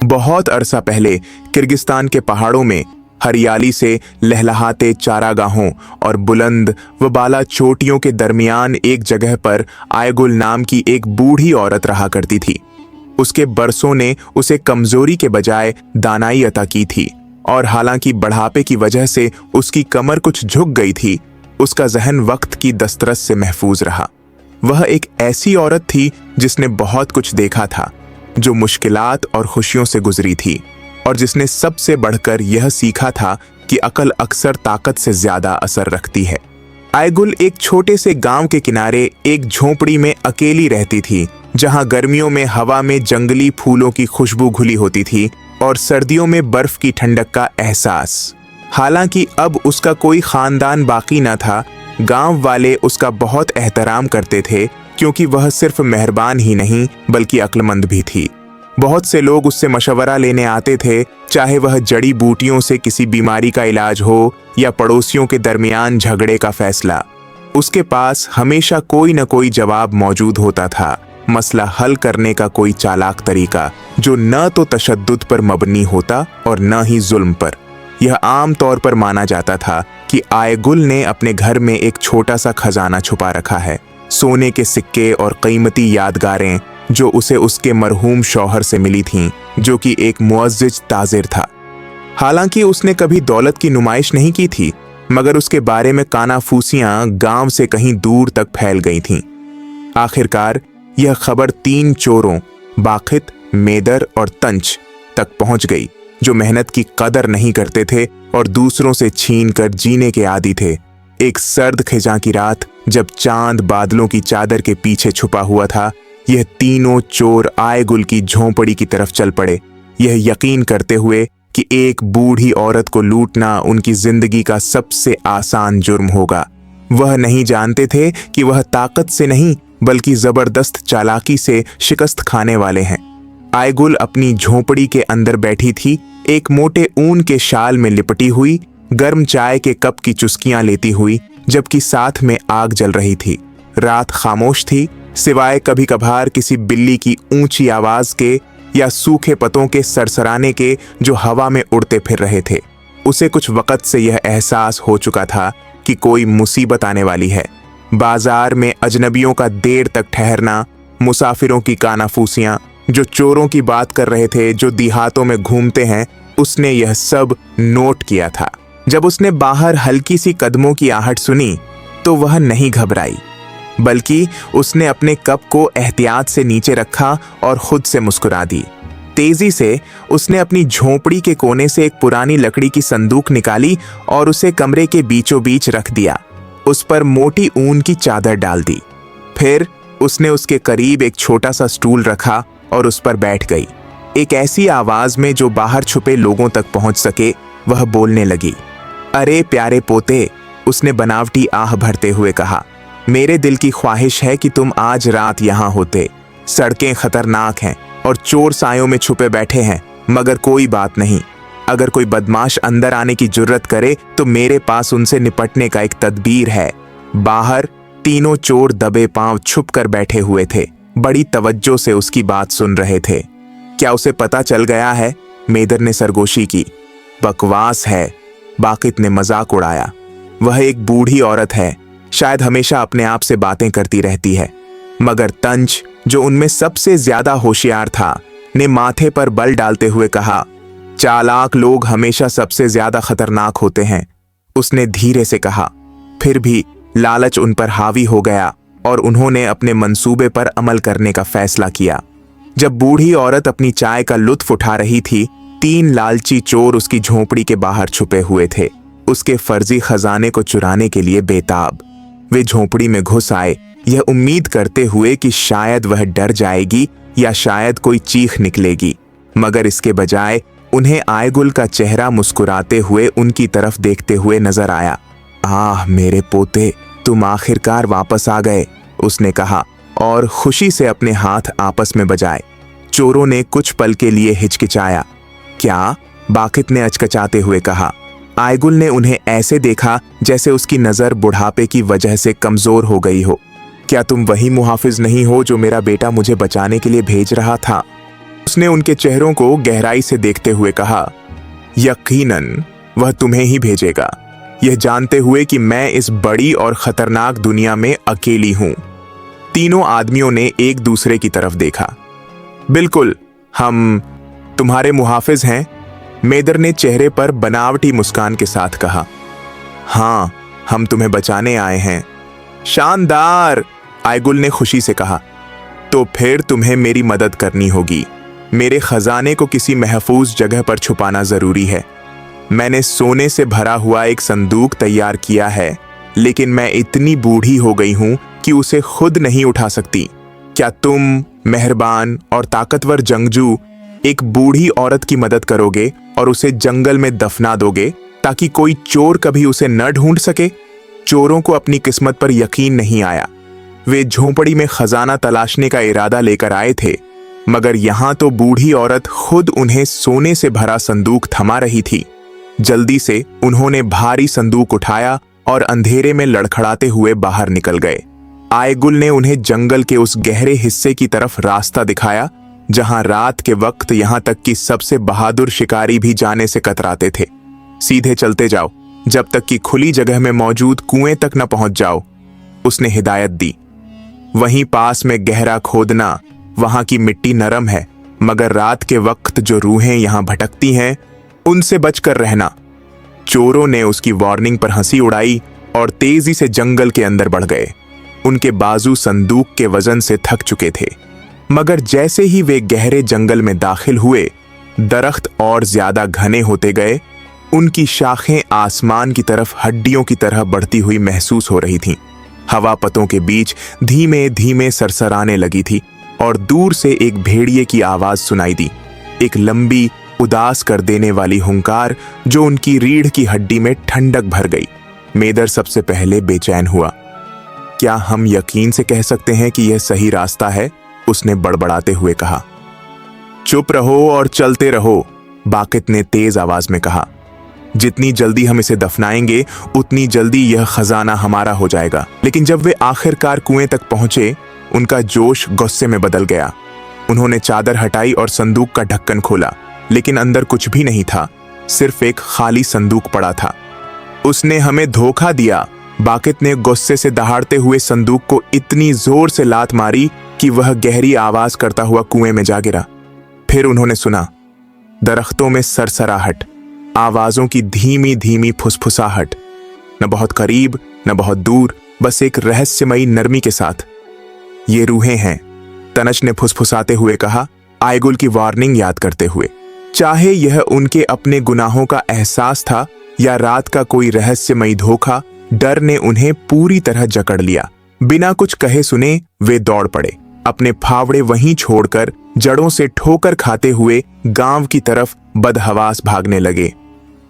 बहुत अरसा पहले किर्गिस्तान के पहाड़ों में हरियाली से लहलहाते चारागाहों और बुलंद व बाला चोटियों के दरमियान एक जगह पर आयगुल नाम की एक बूढ़ी औरत रहा करती थी। उसके बरसों ने उसे कमजोरी के बजाय दानाई अता की थी, और हालांकि बढ़ापे की वजह से उसकी कमर कुछ झुक गई थी, उसका जहन वक्त की दस्तरस से महफूज रहा। वह एक ऐसी औरत थी जिसने बहुत कुछ देखा था, जो मुश्किलात और खुशियों से गुजरी थी, और जिसने सबसे बढ़कर यह सीखा था कि अकल अक्सर ताकत से ज्यादा असर रखती है। आयगुल एक छोटे से गांव के किनारे एक झोपड़ी में अकेली रहती थी, जहां गर्मियों में हवा में जंगली फूलों की खुशबू घुली होती थी और सर्दियों में बर्फ की ठंडक का एहसास। हालांकि अब उसका कोई खानदान बाकी न था, गांव वाले उसका बहुत एहतराम करते थे, क्योंकि वह सिर्फ मेहरबान ही नहीं बल्कि अक्लमंद भी थी। बहुत से लोग उससे मशवरा लेने आते थे, चाहे वह जड़ी बूटियों से किसी बीमारी का इलाज हो या पड़ोसियों के दरमियान झगड़े का फैसला। उसके पास हमेशा कोई न कोई जवाब मौजूद होता था, मसला हल करने का कोई चालाक तरीका, जो न तो तशद्दुद पर मबनी होता और न ही जुल्म पर। यह आम तौर पर माना जाता था कि आयगुल ने अपने घर में एक छोटा सा खजाना छुपा रखा है, सोने के सिक्के और कीमती यादगारें जो उसे उसके मरहूम शौहर से मिली थीं, जो कि एक मुअज्जिज ताजिर था। हालांकि उसने कभी दौलत की नुमाइश नहीं की थी, मगर उसके बारे में कानाफूसियां गांव से कहीं दूर तक फैल गई थीं। आखिरकार यह खबर 3 चोरों बाकित, मेदर और तंच तक पहुंच गई, जो मेहनत की कदर नहीं करते थे और दूसरों से छीन कर जीने के आदी थे। एक सर्द खिजां की रात, जब चांद बादलों की चादर के पीछे छुपा हुआ था, यह तीनों चोर आयगुल की झोंपड़ी की तरफ चल पड़े, यह यकीन करते हुए कि एक बूढ़ी औरत को लूटना उनकी जिंदगी का सबसे आसान जुर्म होगा। वह नहीं जानते थे कि वह ताकत से नहीं बल्कि जबरदस्त चालाकी से शिकस्त खाने वाले हैं। आयगुल अपनी झोंपड़ी के अंदर बैठी थी, एक मोटे ऊन के शाल में लिपटी हुई, गर्म चाय के कप की चुस्कियां लेती हुई, जबकि साथ में आग जल रही थी। रात खामोश थी, सिवाय कभी कभार किसी बिल्ली की ऊंची आवाज के या सूखे पत्तों के सरसराने के जो हवा में उड़ते फिर रहे थे। उसे कुछ वक्त से यह एहसास हो चुका था कि कोई मुसीबत आने वाली है। बाजार में अजनबियों का देर तक ठहरना, मुसाफिरों की कानाफूसियां, जो चोरों की बात कर रहे थे जो देहातों में घूमते हैं, उसने यह सब नोट किया था। जब उसने बाहर हल्की सी कदमों की आहट सुनी तो वह नहीं घबराई, बल्कि उसने अपने कप को एहतियात से नीचे रखा और खुद से मुस्कुरा दी। तेजी से उसने अपनी झोंपड़ी के कोने से एक पुरानी लकड़ी की संदूक निकाली और उसे कमरे के बीचों बीच रख दिया। उस पर मोटी ऊन की चादर डाल दी। फिर उसने उसके करीब एक छोटा सा स्टूल रखा और उस पर बैठ गई। एक ऐसी आवाज में जो बाहर छुपे लोगों तक पहुंच सके, वह बोलने लगी। अरे प्यारे पोते, उसने बनावटी आह भरते हुए कहा, मेरे दिल की ख्वाहिश है कि तुम आज रात यहाँ होते। सड़कें खतरनाक हैं और चोर सायों में छुपे बैठे हैं, मगर कोई बात नहीं। अगर कोई बदमाश अंदर आने की जुर्रत करे तो मेरे पास उनसे निपटने का एक तदबीर है। बाहर तीनों चोर दबे पांव छुप कर बैठे हुए थे, बड़ी तवज्जो से उसकी बात सुन रहे थे। क्या उसे पता चल गया है? मेदर ने सरगोशी की। बकवास है, बाकित ने मजाक उड़ाया। वह एक बूढ़ी औरत है, शायद हमेशा अपने आप से बातें करती रहती है। मगर तंच, जो उनमें सबसे ज्यादा होशियार था, ने माथे पर बल डालते हुए कहा, चालाक लोग हमेशा सबसे ज्यादा खतरनाक होते हैं। उसने धीरे से कहा। फिर भी लालच उन पर हावी हो गया और उन्होंने अपने मंसूबे पर अमल करने का फैसला किया। जब बूढ़ी औरत अपनी चाय का लुत्फ उठा रही थी, 3 लालची चोर उसकी झोंपड़ी के बाहर छुपे हुए थे, उसके फर्जी खजाने को चुराने के लिए बेताब। वे झोंपड़ी में घुस आए, यह उम्मीद करते हुए कि शायद वह डर जाएगी या शायद कोई चीख निकलेगी, मगर इसके बजाय उन्हें आयगुल का चेहरा मुस्कुराते हुए उनकी तरफ देखते हुए नजर आया। आह मेरे पोते, तुम आखिरकार वापस आ गए, उसने कहा और खुशी से अपने हाथ आपस में बजाए। चोरों ने कुछ पल के लिए हिचकिचाया। क्या? बाकित ने अचकचाते हुए कहा। आयगुल ने उन्हें ऐसे देखा जैसे उसकी नजर बुढ़ापे की वजह से कमजोर हो गई हो। क्या तुम वही मुहाफिज नहीं हो जो मेरा बेटा मुझे बचाने के लिए भेज रहा था? उसने उनके चेहरों को गहराई से देखते हुए कहा, यकीनन वह तुम्हें ही भेजेगा, यह जानते हुए कि मैं इस बड़ी और खतरनाक दुनिया में अकेली हूं। तीनों आदमियों ने एक दूसरे की तरफ देखा। बिल्कुल, हम तुम्हारे मुहाफिज हैं, मेदर ने चेहरे पर बनावटी मुस्कान के साथ कहा। हाँ, हम तुम्हें बचाने आए हैं। शानदार, आयगुल ने खुशी से कहा। तो फिर तुम्हें मेरी मदद करनी होगी। मेरे खजाने को किसी महफूज जगह पर छुपाना जरूरी है। मैंने सोने से भरा हुआ एक संदूक तैयार किया है, लेकिन मैं इतनी बूढ़ी हो गई हूं कि उसे खुद नहीं उठा सकती। क्या तुम, मेहरबान और ताकतवर जंगजू, एक बूढ़ी औरत की मदद करोगे और उसे जंगल में दफना दोगे ताकि कोई चोर कभी उसे न ढूंढ सके? चोरों को अपनी किस्मत पर यकीन नहीं आया। वे झोंपड़ी में खजाना तलाशने का इरादा लेकर आए थे, मगर यहां तो बूढ़ी औरत खुद उन्हें सोने से भरा संदूक थमा रही थी। जल्दी से उन्होंने भारी संदूक उठाया और अंधेरे में लड़खड़ाते हुए बाहर निकल गए। आयगुल ने उन्हें जंगल के उस गहरे हिस्से की तरफ रास्ता दिखाया जहां रात के वक्त यहां तक कि सबसे बहादुर शिकारी भी जाने से कतराते थे। सीधे चलते जाओ जब तक कि खुली जगह में मौजूद कुएं तक न पहुंच जाओ, उसने हिदायत दी। वहीं पास में गहरा खोदना, वहां की मिट्टी नरम है, मगर रात के वक्त जो रूहें यहां भटकती हैं उनसे बचकर रहना। चोरों ने उसकी वार्निंग पर हंसी उड़ाई और तेजी से जंगल के अंदर बढ़ गए। उनके बाजू संदूक के वजन से थक चुके थे, मगर जैसे ही वे गहरे जंगल में दाखिल हुए, दरख्त और ज्यादा घने होते गए। उनकी शाखें आसमान की तरफ हड्डियों की तरह बढ़ती हुई महसूस हो रही थीं। हवा पतों के बीच धीमे धीमे सरसराने लगी थी और दूर से एक भेड़िए की आवाज सुनाई दी, एक लंबी, उदास कर देने वाली हुंकार जो उनकी रीढ़ की हड्डी में ठंडक भर गई। मेदर सबसे पहले बेचैन हुआ। क्या हम यकीन से कह सकते हैं कि यह सही रास्ता है? उसने बड़बड़ाते हुए कहा। चुप रहो और चलते रहो, बाकित ने तेज आवाज में कहा। जितनी जल्दी हम इसे दफनाएंगे उतनी जल्दी यह खजाना हमारा हो जाएगा। लेकिन जब वे आखिरकार कुएं तक पहुंचे, उनका जोश गुस्से में बदल गया। उन्होंने चादर हटाई और संदूक का ढक्कन खोला, लेकिन अंदर कुछ भी नहीं था, सिर्फ एक खाली संदूक पड़ा था। उसने हमें धोखा दिया, बाकित ने गुस्से से दहाड़ते हुए संदूक को इतनी जोर से लात मारी कि वह गहरी आवाज करता हुआ कुएं में जा गिरा। फिर उन्होंने सुना, दरख्तों में सरसराहट, आवाजों की धीमी धीमी फुसफुसाहट, न बहुत करीब न बहुत दूर, बस एक रहस्यमयी नरमी के साथ। ये रूहें हैं, तनच ने फुसफुसाते हुए कहा, आयगुल की वार्निंग याद करते हुए। चाहे यह उनके अपने गुनाहों का एहसास था या रात का कोई रहस्यमयी धोखा, डर ने उन्हें पूरी तरह जकड़ लिया। बिना कुछ कहे सुने वे दौड़ पड़े, अपने फावड़े वहीं छोड़कर जड़ों से ठोकर खाते हुए गांव की तरफ बदहवास भागने लगे।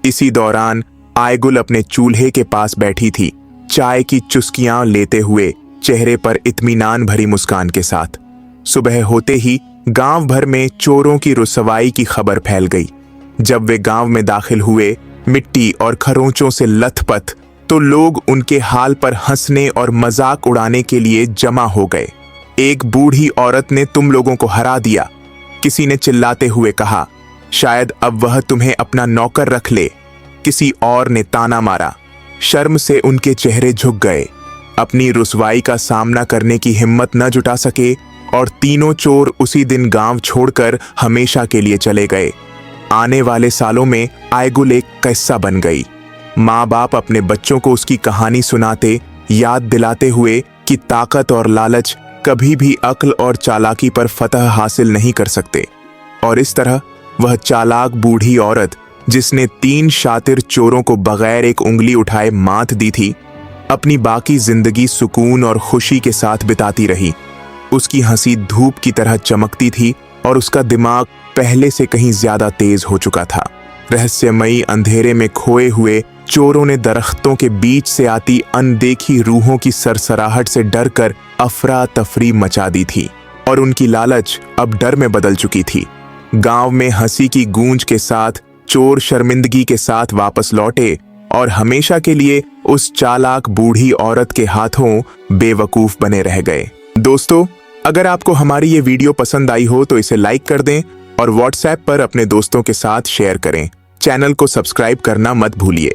इसी दौरान आयगुल अपने चूल्हे के पास बैठी थी, चाय की चुस्कियां लेते हुए, चेहरे पर इत्मीनान भरी मुस्कान के साथ। सुबह होते ही गांव भर में चोरों की रुसवाई की खबर फैल गई। जब वे गांव में दाखिल हुए, मिट्टी और खरोंचों से लथपथ, तो लोग उनके हाल पर हंसने और मजाक उड़ाने के लिए जमा हो गए। एक बूढ़ी औरत ने तुम लोगों को हरा दिया, किसी ने चिल्लाते हुए कहा। शायद अब वह तुम्हें अपना नौकर रख ले, किसी और ने ताना मारा। शर्म से उनके चेहरे झुक गए। अपनी रुसवाई का सामना करने की हिम्मत न जुटा सके और तीनों चोर उसी दिन गांव छोड़कर हमेशा के लिए चले गए। आने वाले सालों में आयगुल एक किस्सा बन गई। माँ बाप अपने बच्चों को उसकी कहानी सुनाते, याद दिलाते हुए कि ताकत और लालच कभी भी अक्ल और चालाकी पर फतह हासिल नहीं कर सकते। और इस तरह वह चालाक बूढ़ी औरत, जिसने 3 शातिर चोरों को बगैर एक उंगली उठाए मात दी थी, अपनी बाकी जिंदगी सुकून और खुशी के साथ बिताती रही। उसकी हंसी धूप की तरह चमकती थी और उसका दिमाग पहले से कहीं ज्यादा तेज हो चुका था। रहस्यमयी अंधेरे में खोए हुए चोरों ने दरख्तों के बीच से आती अनदेखी रूहों की सरसराहट से डरकर अफरा तफरी मचा दी थी और उनकी लालच अब डर में बदल चुकी थी। गांव में हंसी की गूंज के साथ चोर शर्मिंदगी के साथ वापस लौटे और हमेशा के लिए उस चालाक बूढ़ी औरत के हाथों बेवकूफ बने रह गए। दोस्तों, अगर आपको हमारी ये वीडियो पसंद आई हो तो इसे लाइक कर दें और व्हाट्सएप पर अपने दोस्तों के साथ शेयर करें। चैनल को सब्सक्राइब करना मत भूलिए।